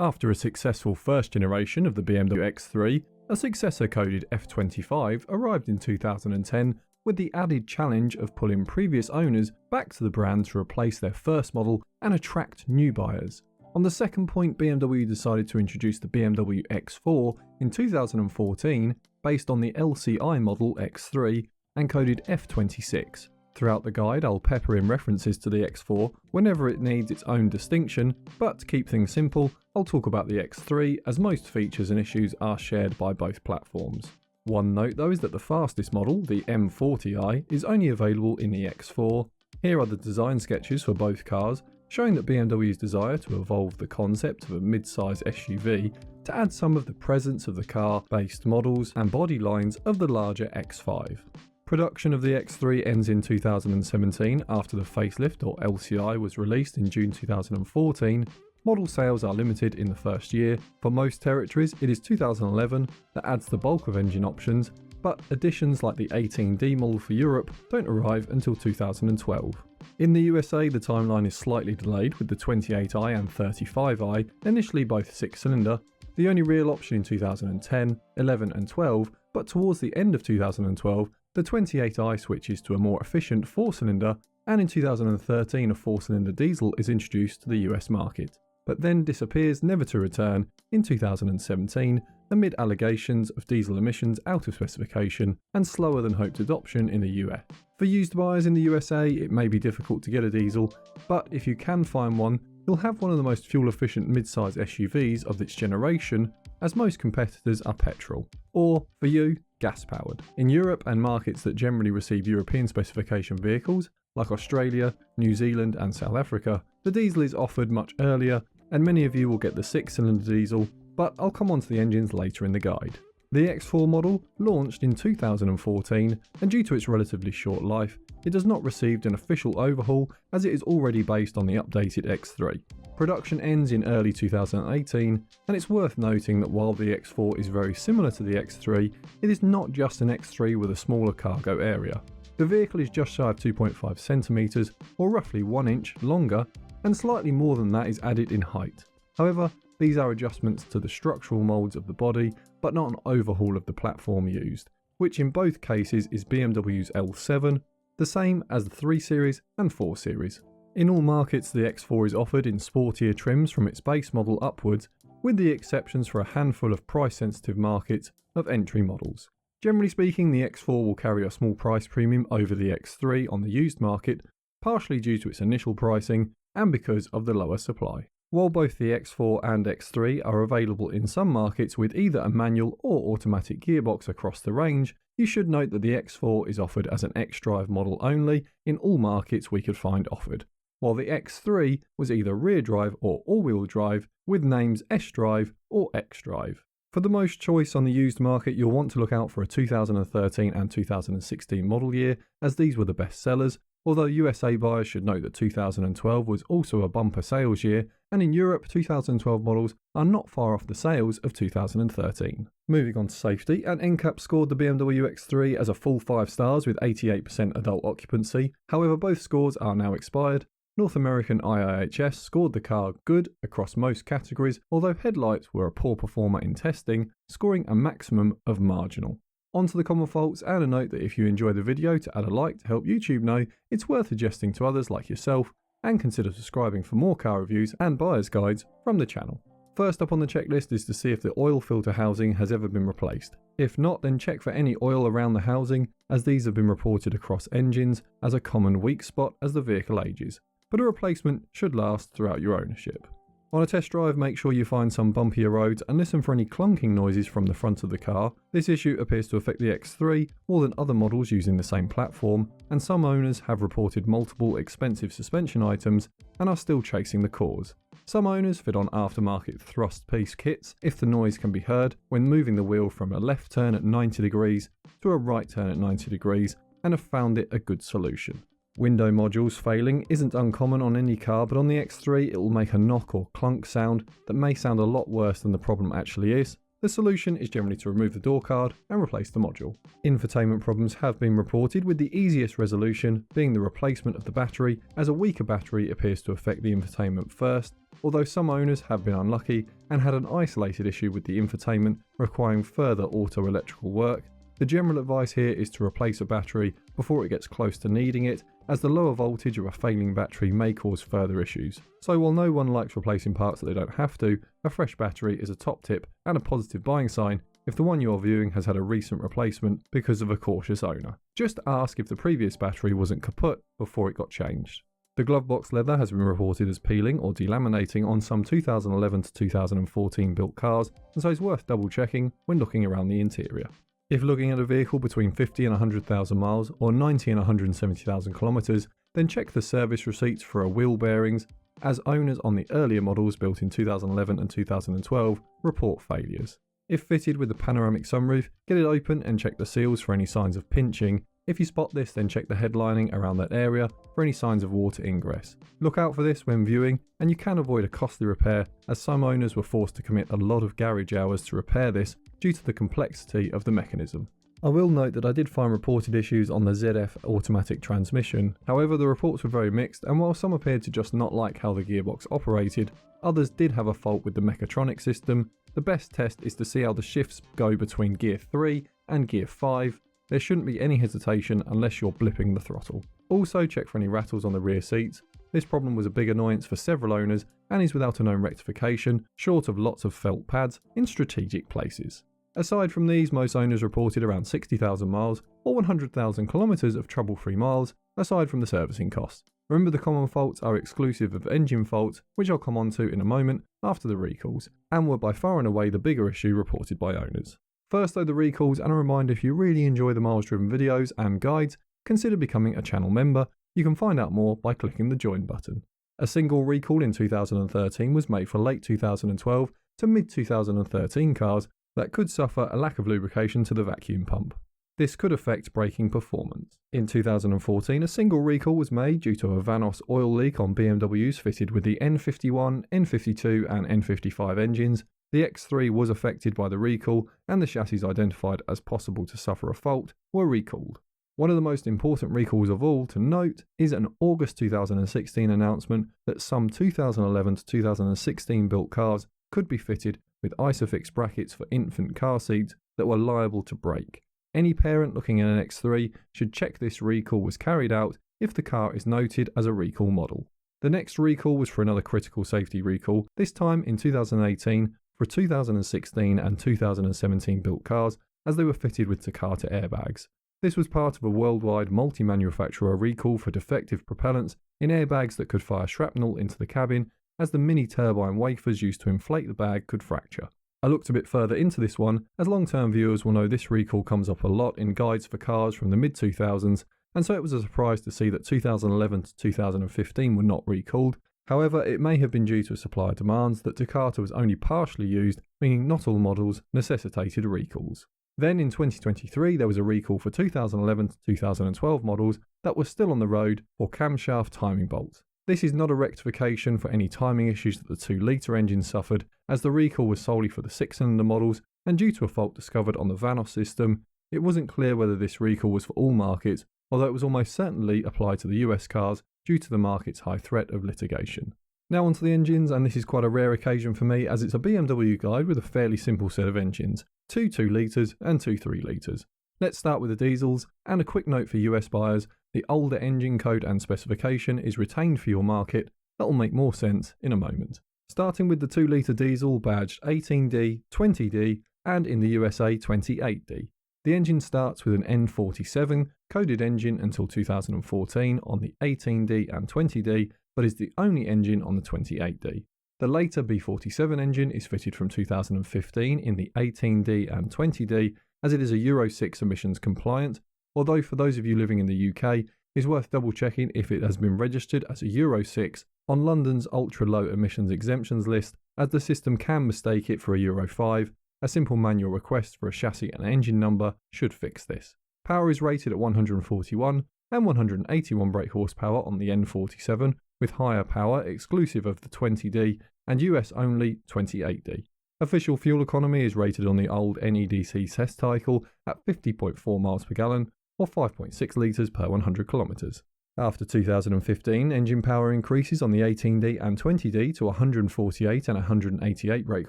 After a successful first generation of the BMW X3, a successor-coded F25 arrived in 2010 with the added challenge of pulling previous owners back to the brand to replace their first model and attract new buyers. On the second point, BMW decided to introduce the BMW X4 in 2014 based on the LCI model X3 and coded F26. Throughout the guide, I'll pepper in references to the X4 whenever it needs its own distinction, but to keep things simple, I'll talk about the X3 as most features and issues are shared by both platforms. One note though is that the fastest model, the M40i, is only available in the X4. Here are the design sketches for both cars, showing that BMW's desire to evolve the concept of a mid-size SUV to add some of the presence of the car-based models and body lines of the larger X5. Production of the X3 ends in 2017 after the facelift or LCI was released in June 2014. Model sales are limited in the first year. For most territories, it is 2011 that adds the bulk of engine options, but additions like the 18D model for Europe don't arrive until 2012. In the USA, the timeline is slightly delayed with the 28i and 35i, initially both 6-cylinder, the only real option in 2010, 11 and 12, but towards the end of 2012, the 28i switches to a more efficient 4-cylinder, and in 2013 a 4-cylinder diesel is introduced to the US market, but then disappears never to return in 2017 amid allegations of diesel emissions out of specification and slower than hoped adoption in the US. For used buyers in the USA, it may be difficult to get a diesel, but if you can find one, you'll have one of the most fuel-efficient mid-size SUVs of its generation, as most competitors are petrol, or, for you, gas-powered. In Europe and markets that generally receive European specification vehicles, like Australia, New Zealand and South Africa, the diesel is offered much earlier, and many of you will get the 6-cylinder diesel, but I'll come on to the engines later in the guide. The X4 model launched in 2014, and due to its relatively short life, it has not received an official overhaul as it is already based on the updated X3. Production ends in early 2018, and it's worth noting that while the X4 is very similar to the X3, it is not just an X3 with a smaller cargo area. The vehicle is just shy of 2.5 centimeters, or roughly 1 inch, longer, and slightly more than that is added in height. However, these are adjustments to the structural moulds of the body, but not an overhaul of the platform used, which in both cases is BMW's L7, the same as the 3 Series and 4 Series. In all markets, the X4 is offered in sportier trims from its base model upwards, with the exceptions for a handful of price-sensitive markets of entry models. Generally speaking, the X4 will carry a small price premium over the X3 on the used market, partially due to its initial pricing and because of the lower supply. While both the X4 and X3 are available in some markets with either a manual or automatic gearbox across the range, you should note that the X4 is offered as an X-Drive model only in all markets we could find offered, while the X3 was either rear drive or all-wheel drive with names S-Drive or X-Drive. For the most choice on the used market, you'll want to look out for a 2013 and 2016 model year, as these were the best sellers, although USA buyers should note that 2012 was also a bumper sales year, and in Europe 2012 models are not far off the sales of 2013. Moving on to safety, and NCAP scored the BMW X3 as a full 5 stars with 88% adult occupancy, however both scores are now expired. North American IIHS scored the car good across most categories, although headlights were a poor performer in testing, scoring a maximum of marginal. On to the common faults, and a note that if you enjoy the video, to add a like to help YouTube know it's worth suggesting to others like yourself, and consider subscribing for more car reviews and buyer's guides from the channel. First up on the checklist is to see if the oil filter housing has ever been replaced. If not, then check for any oil around the housing, as these have been reported across engines as a common weak spot as the vehicle ages, but a replacement should last throughout your ownership. On a test drive, make sure you find some bumpier roads and listen for any clunking noises from the front of the car. This issue appears to affect the X3 more than other models using the same platform, and some owners have reported multiple expensive suspension items and are still chasing the cause. Some owners fit on aftermarket thrust piece kits if the noise can be heard when moving the wheel from a left turn at 90 degrees to a right turn at 90 degrees and have found it a good solution. Window modules failing isn't uncommon on any car, but on the X3 it will make a knock or clunk sound that may sound a lot worse than the problem actually is. the solution is generally to remove the door card and replace the module. Infotainment problems have been reported, with the easiest resolution being the replacement of the battery, as a weaker battery appears to affect the infotainment first, although some owners have been unlucky and had an isolated issue with the infotainment requiring further auto-electrical work. The general advice here is to replace a battery before it gets close to needing it, as the lower voltage of a failing battery may cause further issues. So while no one likes replacing parts that they don't have to, a fresh battery is a top tip and a positive buying sign if the one you're viewing has had a recent replacement because of a cautious owner. Just ask if the previous battery wasn't kaput before it got changed. The glove box leather has been reported as peeling or delaminating on some 2011 to 2014 built cars, and so it's worth double checking when looking around the interior. If looking at a vehicle between 50 and 100,000 miles or 90 and 170,000 kilometers, then check the service receipts for wheel bearings, as owners on the earlier models built in 2011 and 2012 report failures. If fitted with a panoramic sunroof, get it open and check the seals for any signs of pinching. If you spot this, then check the headlining around that area for any signs of water ingress. Look out for this when viewing, and you can avoid a costly repair, as some owners were forced to commit a lot of garage hours to repair this due to the complexity of the mechanism. I will note that I did find reported issues on the ZF automatic transmission. However, the reports were very mixed, and while some appeared to just not like how the gearbox operated, others did have a fault with the mechatronic system. The best test is to see how the shifts go between gear 3 and gear 5. There shouldn't be any hesitation unless you're blipping the throttle. Also check for any rattles on the rear seats. This problem was a big annoyance for several owners and is without a known rectification, short of lots of felt pads in strategic places. Aside from these, most owners reported around 60,000 miles or 100,000 kilometers of trouble-free miles, aside from the servicing costs. Remember, the common faults are exclusive of engine faults, which I'll come on to in a moment after the recalls, and were by far and away the bigger issue reported by owners. First though, the recalls, and a reminder, if you really enjoy the miles driven videos and guides, consider becoming a channel member. You can find out more by clicking the join button. A single recall in 2013 was made for late 2012 to mid 2013 cars that could suffer a lack of lubrication to the vacuum pump. This could affect braking performance. In 2014, a single recall was made due to a Vanos oil leak on BMWs fitted with the N51, N52 and N55 engines. The X3 was affected by the recall, and the chassis identified as possible to suffer a fault were recalled. One of the most important recalls of all to note is an August 2016 announcement that some 2011 to 2016 built cars could be fitted with ISOFIX brackets for infant car seats that were liable to break. Any parent looking at an X3 should check this recall was carried out if the car is noted as a recall model. The next recall was for another critical safety recall, this time in 2018 for 2016 and 2017 built cars, as they were fitted with Takata airbags. This was part of a worldwide multi-manufacturer recall for defective propellants in airbags that could fire shrapnel into the cabin, as the mini turbine wafers used to inflate the bag could fracture. I looked a bit further into this one, as long-term viewers will know this recall comes up a lot in guides for cars from the mid-2000s, and so it was a surprise to see that 2011 to 2015 were not recalled. However, it may have been due to supplier demands that Takata was only partially used, meaning not all models necessitated recalls. Then in 2023 there was a recall for 2011 to 2012 models that were still on the road for camshaft timing bolts. This is not a rectification for any timing issues that the 2-litre engine suffered, as the recall was solely for the 6-cylinder models, and due to a fault discovered on the Vanos system, it wasn't clear whether this recall was for all markets, although it was almost certainly applied to the US cars due to the market's high threat of litigation. Now onto the engines, and this is quite a rare occasion for me, as it's a BMW guide with a fairly simple set of engines, 2 2-litres and 2 3-litres. Let's start with the diesels, and a quick note for US buyers, the older engine code and specification is retained for your market. That will make more sense in a moment. Starting with the 2-litre diesel badged 18D, 20D and in the USA 28D. The engine starts with an N47 coded engine until 2014 on the 18D and 20D, but is the only engine on the 28D. The later B47 engine is fitted from 2015 in the 18D and 20D, as it is a Euro 6 emissions compliant, although for those of you living in the UK, it's worth double checking if it has been registered as a Euro 6 on London's ultra low emissions exemptions list, as the system can mistake it for a Euro 5. A simple manual request for a chassis and engine number should fix this. Power is rated at 141 and 181 brake horsepower on the N47, with higher power exclusive of the 20D and US only 28D. Official fuel economy is rated on the old NEDC test cycle at 50.4 miles per gallon or 5.6 litres per 100 kilometres. After 2015, engine power increases on the 18D and 20D to 148 and 188 brake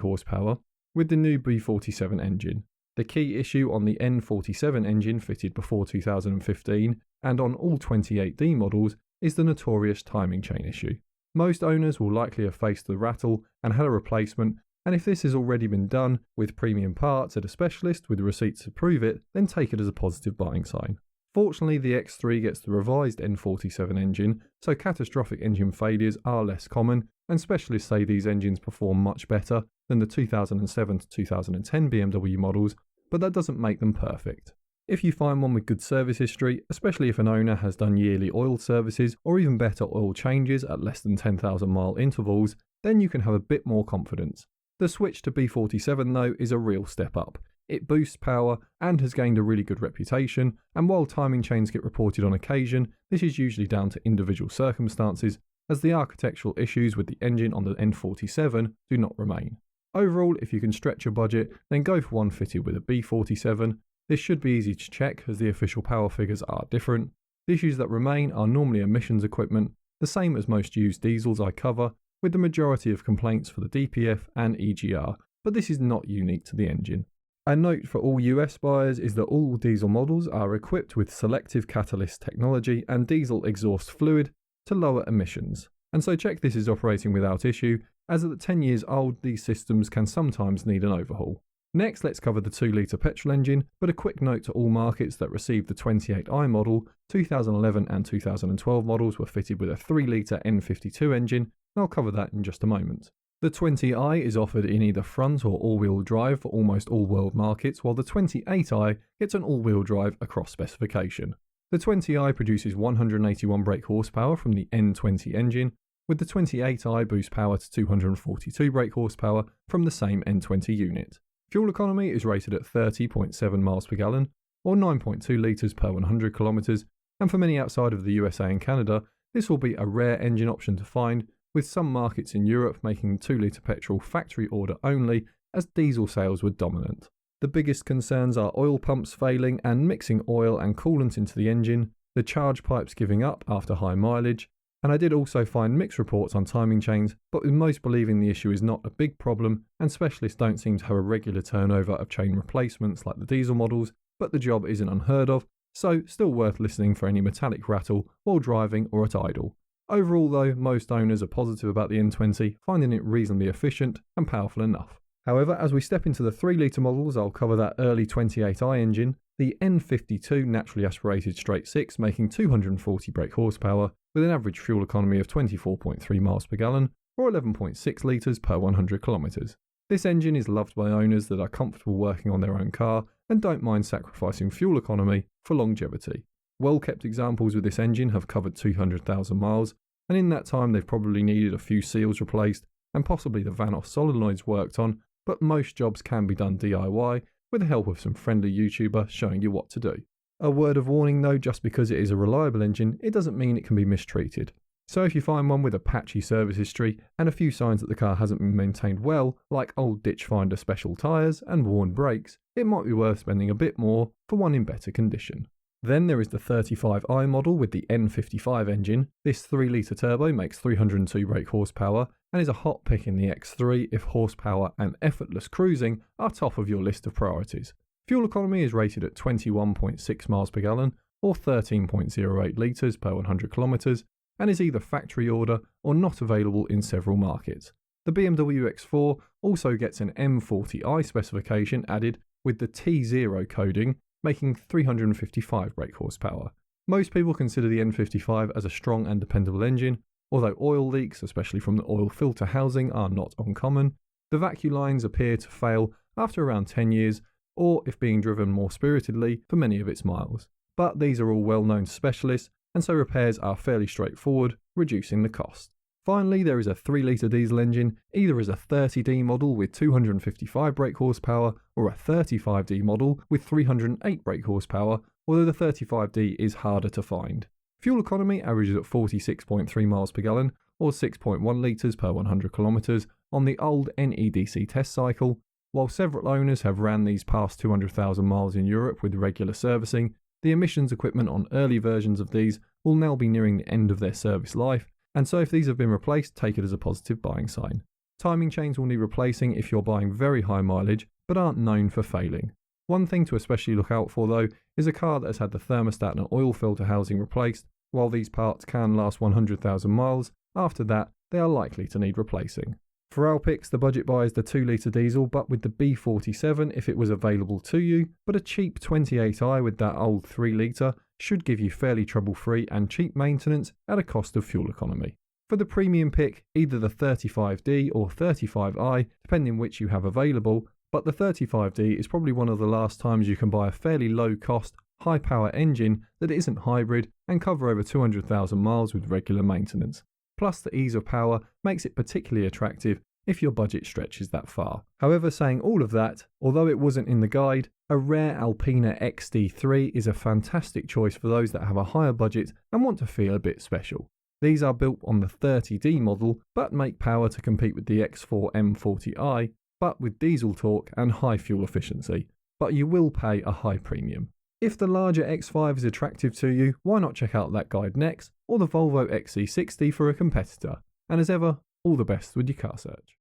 horsepower with the new B47 engine. The key issue on the N47 engine fitted before 2015 and on all 28D models is the notorious timing chain issue. Most owners will likely have faced the rattle and had a replacement, and if this has already been done with premium parts at a specialist with receipts to prove it, then take it as a positive buying sign. Fortunately, the X3 gets the revised N47 engine, so catastrophic engine failures are less common, and specialists say these engines perform much better than the 2007 to 2010 BMW models, but that doesn't make them perfect. If you find one with good service history, especially if an owner has done yearly oil services or even better oil changes at less than 10,000 mile intervals, then you can have a bit more confidence. The switch to B47 though is a real step up. It boosts power and has gained a really good reputation, and while timing chains get reported on occasion, this is usually down to individual circumstances, as the architectural issues with the engine on the N47 do not remain. Overall, if you can stretch your budget, then go for one fitted with a B47. This should be easy to check as the official power figures are different. The issues that remain are normally emissions equipment, the same as most used diesels I cover, with the majority of complaints for the DPF and EGR, but this is not unique to the engine. A note for all US buyers is that all diesel models are equipped with selective catalyst technology and diesel exhaust fluid to lower emissions, and so check this is operating without issue, as at 10 years old these systems can sometimes need an overhaul. Next, let's cover the 2-litre petrol engine, but a quick note to all markets that received the 28i model, 2011 and 2012 models were fitted with a 3-litre N52 engine, and I'll cover that in just a moment. The 20i is offered in either front or all-wheel drive for almost all world markets, while the 28i gets an all-wheel drive across specification. The 20i produces 181 brake horsepower from the N20 engine, with the 28i boosts power to 242 brake horsepower from the same N20 unit. Fuel economy is rated at 30.7 miles per gallon, or 9.2 litres per 100 kilometres, and for many outside of the USA and Canada, this will be a rare engine option to find, with some markets in Europe making 2-litre petrol factory order only, as diesel sales were dominant. The biggest concerns are oil pumps failing and mixing oil and coolant into the engine, the charge pipes giving up after high mileage, and I did also find mixed reports on timing chains, but with most believing the issue is not a big problem, and specialists don't seem to have a regular turnover of chain replacements like the diesel models, but the job isn't unheard of, so still worth listening for any metallic rattle while driving or at idle. Overall though, most owners are positive about the N20, finding it reasonably efficient and powerful enough. However, as we step into the 3-litre models, I'll cover that early 28i engine, the N52 naturally aspirated straight 6 making 240 brake horsepower, with an average fuel economy of 24.3 miles per gallon, or 11.6 litres per 100 kilometres. This engine is loved by owners that are comfortable working on their own car and don't mind sacrificing fuel economy for longevity. Well-kept examples with this engine have covered 200,000 miles, and in that time they've probably needed a few seals replaced and possibly the van-off solenoids worked on, but most jobs can be done DIY with the help of some friendly YouTuber showing you what to do. A word of warning though, just because it is a reliable engine, it doesn't mean it can be mistreated. So if you find one with a patchy service history and a few signs that the car hasn't been maintained well, like old ditch finder special tyres and worn brakes, it might be worth spending a bit more for one in better condition. Then there is the 35i model with the N55 engine. This 3-litre turbo makes 302 brake horsepower and is a hot pick in the X3 if horsepower and effortless cruising are top of your list of priorities. Fuel economy is rated at 21.6 miles per gallon or 13.08 litres per 100 kilometres and is either factory order or not available in several markets. The BMW X4 also gets an M40i specification added with the T0 coding, making 355 brake horsepower. Most people consider the N55 as a strong and dependable engine, although oil leaks, especially from the oil filter housing, are not uncommon. The vacuum lines appear to fail after around 10 years, or if being driven more spiritedly for many of its miles. But these are all well-known to specialists, and so repairs are fairly straightforward, reducing the cost. Finally, there is a 3-litre diesel engine, either as a 30D model with 255 brake horsepower or a 35D model with 308 brake horsepower, although the 35D is harder to find. Fuel economy averages at 46.3 miles per gallon or 6.1 litres per 100 kilometres on the old NEDC test cycle. While several owners have ran these past 200,000 miles in Europe with regular servicing, the emissions equipment on early versions of these will now be nearing the end of their service life, and so if these have been replaced, take it as a positive buying sign. Timing chains will need replacing if you're buying very high mileage but aren't known for failing. One thing to especially look out for though is a car that has had the thermostat and oil filter housing replaced. While these parts can last 100,000 miles, after that they are likely to need replacing. For our picks, the budget buy is the 2-litre diesel but with the B47 if it was available to you, but a cheap 28i with that old 3-litre should give you fairly trouble-free and cheap maintenance at a cost of fuel economy. For the premium pick, either the 35D or 35i, depending which you have available, but the 35D is probably one of the last times you can buy a fairly low-cost, high-power engine that isn't hybrid and cover over 200,000 miles with regular maintenance. Plus the ease of power makes it particularly attractive if your budget stretches that far. However, saying all of that, although it wasn't in the guide, a rare Alpina XD3 is a fantastic choice for those that have a higher budget and want to feel a bit special. These are built on the 30D model but make power to compete with the X4 M40i, but with diesel torque and high fuel efficiency, but you will pay a high premium. If the larger X5 is attractive to you, why not check out that guide next, or the Volvo XC60 for a competitor. And as ever, all the best with your car search.